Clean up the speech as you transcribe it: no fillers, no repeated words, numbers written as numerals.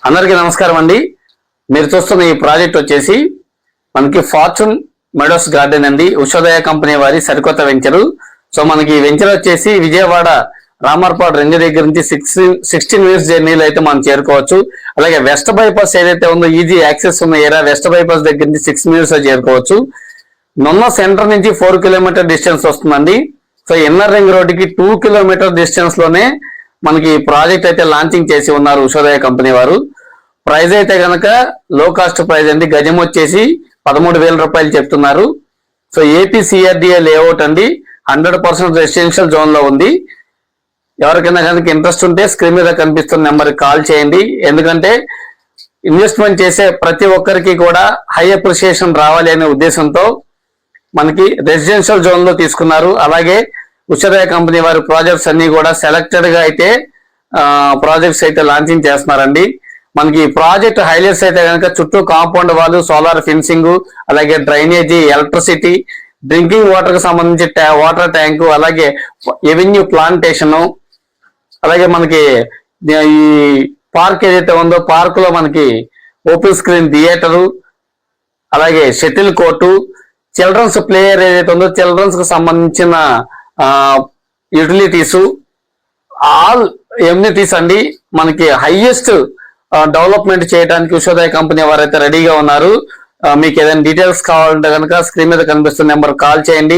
అందరికీ నమస్కారం అండి. మీరు చూస్తున్న ఈ ప్రాజెక్ట్ వచ్చేసి మనకి ఫార్చ్యూన్ మెడోస్ గార్డెన్ అండి, ఉషోదయ కంపెనీ వారి సరికొత్త వెంచరు. సో మనకి ఈ వెంచర్ వచ్చేసి విజయవాడ రామర్పాడు రింగ్ దగ్గర నుంచి 16 మినిట్స్ జర్నీలో అయితే మనం చేరుకోవచ్చు. అలాగే వెస్ట్ బైపాస్ ఏదైతే ఉందో ఈజీ యాక్సెస్ ఉన్న ఏరియా వెస్ట్ బైపాస్ దగ్గర నుంచి 6 మినిట్స్ లో చేరుకోవచ్చు. నున్న సెంటర్ నుంచి 4 కిలోమీటర్ డిస్టెన్స్ వస్తుందండి. సో ఇన్నర్ రింగ్ రోడ్డుకి 2 కిలోమీటర్ డిస్టెన్స్ లోనే మనకి ప్రాజెక్ట్ అయితే లాంచింగ్ చేసి ఉన్నారు ఉషోదయ కంపెనీ వారు. ప్రైస్ అయితే కనుక లో కాస్ట్ ప్రైస్ అండి. గజం వచ్చేసి 13,000 రూపాయలు చెప్తున్నారు. సో ఏపీ సిఆర్డిఏ లేఅవుట్ అండి, 100% రెసిడెన్షియల్ జోన్ లో ఉంది. ఎవరికైనా కనుక ఇంట్రెస్ట్ ఉంటే స్క్రీన్ మీద కనిపిస్తున్న నెంబర్కి కాల్ చేయండి. ఎందుకంటే ఇన్వెస్ట్మెంట్ చేసే ప్రతి ఒక్కరికి కూడా హై అప్రిసియేషన్ రావాలి అనే ఉద్దేశంతో మనకి రెసిడెన్షియల్ జోన్ లో తీసుకున్నారు. అలాగే ఉషోదయ కంపెనీ వారి ప్రాజెక్ట్స్ అన్ని కూడా సెలెక్టెడ్ గా అయితే ప్రాజెక్ట్స్ అయితే లాంచింగ్ చేస్తున్నారండి. మనకి ప్రాజెక్ట్ హైలైట్స్ అయితే కనుక చుట్టూ కాంపౌండ్ వాళ్ళు, సోలార్ ఫెన్సింగ్, అలాగే డ్రైనేజీ, ఎలక్ట్రిసిటీ, డ్రింకింగ్ వాటర్ కి సంబంధించి వాటర్ ట్యాంకు, అలాగే ఎవెన్యూ ప్లాంటేషన్, అలాగే మనకి ఈ పార్క్ ఏదైతే ఉందో పార్క్ లో మనకి ఓపెన్ స్క్రీన్ థియేటరు, అలాగే shuttle court, children's play area ఏదైతే ఉందో చిల్డ్రన్స్ కు సంబంధించిన యూటిలిటీస్, ఆల్ ఎమ్యూనిటీస్ అండి. మనకి హైయెస్ట్ డెవలప్మెంట్ చేయడానికి ఉషోదయ కంపెనీ వారైతే రెడీగా ఉన్నారు. మీకు ఏదైనా డీటెయిల్స్ కావాలంటే కనుక స్క్రీన్ మీద కనిపిస్తున్న నెంబర్ కాల్ చేయండి.